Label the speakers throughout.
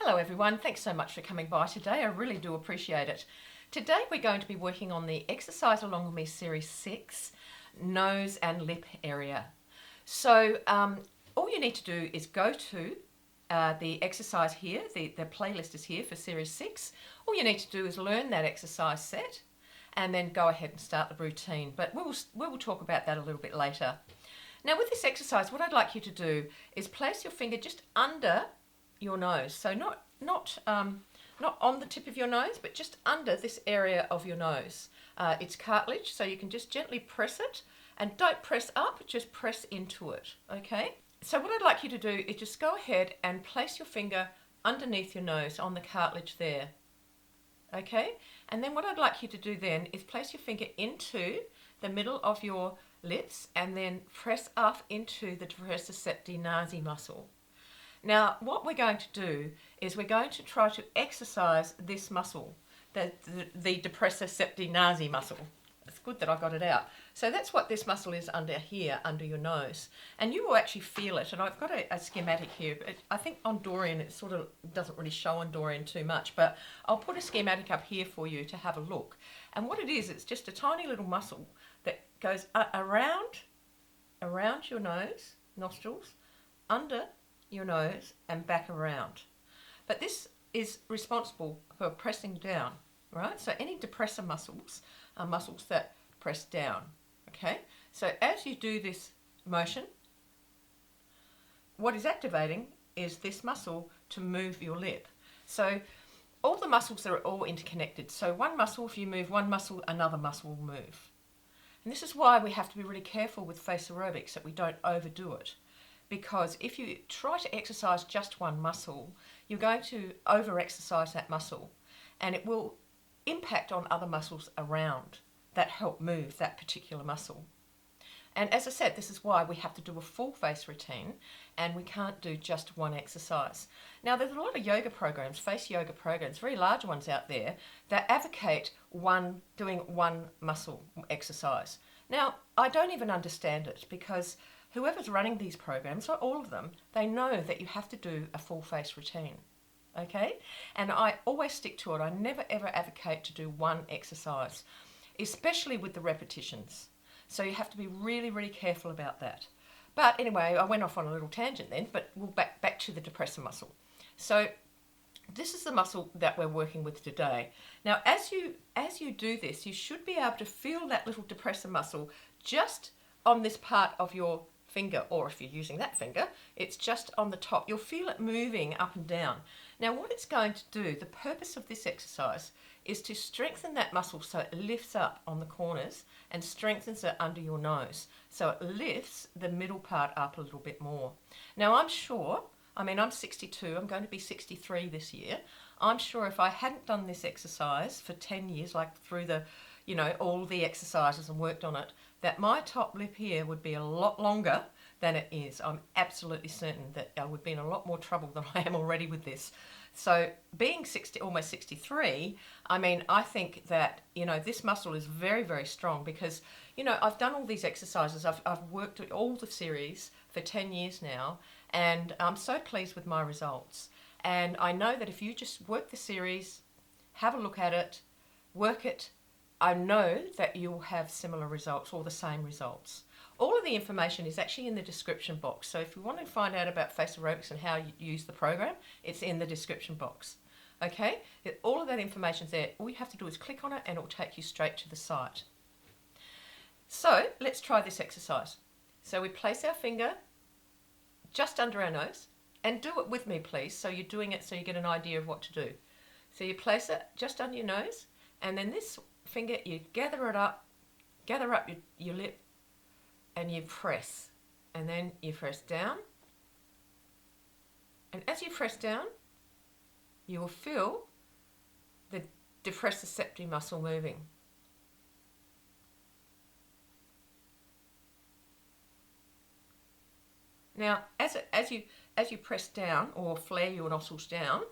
Speaker 1: Hello everyone, thanks so much for coming by today. I really do appreciate it. Today we're going to be working on the Exercise Along With Me Series 6, nose and lip area. So all you need to do is go to the exercise here, the playlist is here for Series 6. All you need to do is learn that exercise set and then go ahead and start the routine. But we will talk about that a little bit later. Now with this exercise, what I'd like you to do is place your finger just under your nose. So not on the tip of your nose, but just under this area of your nose. It's cartilage, so you can just gently press it, and don't press up, just press into it, okay? So what I'd like you to do is just go ahead and place your finger underneath your nose on the cartilage there, okay? And then what I'd like you to do then is place your finger into the middle of your lips and then press up into the depressor septi nasi muscle. Now, what we're going to do is we're going to try to exercise this muscle, the depressor septi nasi muscle. It's good that I got it out. So that's what this muscle is under here, under your nose. And you will actually feel it. And I've got a schematic here. But I think on Dorian it sort of doesn't really show on Dorian too much. But I'll put a schematic up here for you to have a look. And what it is, it's just a tiny little muscle that goes around your nose, nostrils, under your nose and back around. But this is responsible for pressing down, right? So any depressor muscles are muscles that press down, okay? So as you do this motion, what is activating is this muscle to move your lip. So all the muscles are all interconnected. So one muscle, if you move one muscle, another muscle will move. And this is why we have to be really careful with face aerobics, that we don't overdo it. Because if you try to exercise just one muscle, you're going to over-exercise that muscle, and it will impact on other muscles around that help move that particular muscle. And as I said, this is why we have to do a full face routine, and we can't do just one exercise. Now, there's a lot of yoga programs, face yoga programs, very large ones out there, that advocate doing one muscle exercise. Now, I don't even understand it, because whoever's running these programs, or all of them, they know that you have to do a full face routine, okay? And I always stick to it. I never ever advocate to do one exercise, especially with the repetitions. So you have to be really, really careful about that. But anyway, I went off on a little tangent then, but we'll back to the depressor muscle. So this is the muscle that we're working with today. Now, as you do this, you should be able to feel that little depressor muscle just on this part of your finger, or if you're using that finger, it's just on the top. You'll feel it moving up and down. Now, what it's going to do, the purpose of this exercise, is to strengthen that muscle so it lifts up on the corners and strengthens it under your nose. So it lifts the middle part up a little bit more. Now, I'm 62, I'm going to be 63 this year. I'm sure if I hadn't done this exercise for 10 years, like through the, all the exercises and worked on it, that my top lip here would be a lot longer than it is. I'm absolutely certain that I would be in a lot more trouble than I am already with this. So being almost 63, I think that, this muscle is very, very strong because, I've done all these exercises. I've worked at all the series for 10 years now, and I'm so pleased with my results. And I know that if you just work the series, have a look at it, work it, I know that you'll have similar results or the same results. All of the information is actually in the description box. So if you want to find out about face aerobics and how you use the program, it's in the description box. Okay? All of that information's there. All you have to do is click on it and it will take you straight to the site. So let's try this exercise. So we place our finger just under our nose, and do it with me, please. So you're doing it so you get an idea of what to do. So you place it just under your nose, and then this finger, you gather up your lip, and you press, and then you press down, and as you press down, you will feel the depressor septi muscle moving. Now, as you press down or flare your nostrils down,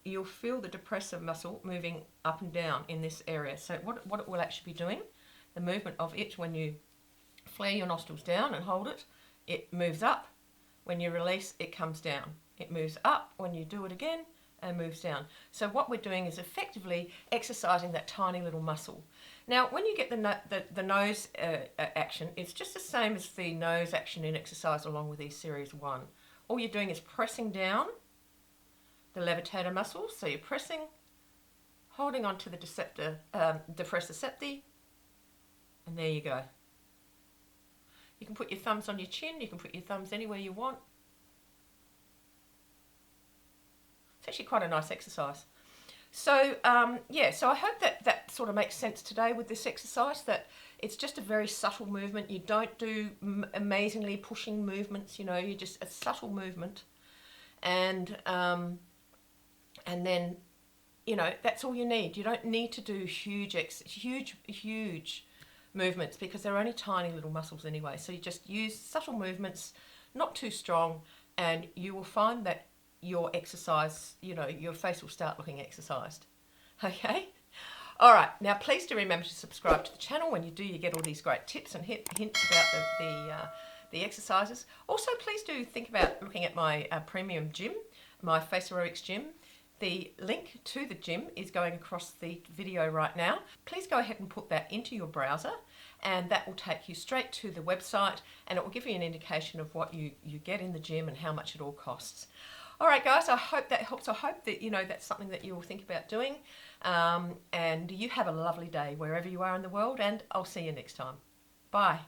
Speaker 1: you'll feel the depressor muscle moving up and down in this area. So what it will actually be doing, the movement of it when you flare your nostrils down and hold it, it moves up. When you release, it comes down. It moves up when you do it again, and moves down. So what we're doing is effectively exercising that tiny little muscle. Now, when you get the nose action, it's just the same as the nose action in exercise along with E-Series 1. All you're doing is pressing down the levitator muscles. So you're pressing, holding onto the depressor septi, and there you go. You can put your thumbs on your chin, you can put your thumbs anywhere you want. It's actually quite a nice exercise. So yeah, so I hope that sort of makes sense today with this exercise, that it's just a very subtle movement. You don't do amazingly pushing movements, you know, you just a subtle movement, and then, you know, that's all you need. You don't need to do huge movements, because they're only tiny little muscles anyway. So you just use subtle movements, not too strong, and you will find that your exercise, you know, your face will start looking exercised. Okay? All right, now please do remember to subscribe to the channel. When you do, you get all these great tips and hints about the exercises. Also, please do think about looking at my premium gym, my Face Aerobics gym. The link to the gym is going across the video right now. Please go ahead and put that into your browser, and that will take you straight to the website, and it will give you an indication of what you get in the gym and how much it all costs. All right, guys, I hope that helps. I hope that, you know, that's something that you will think about doing. And you have a lovely day wherever you are in the world, and I'll see you next time. Bye.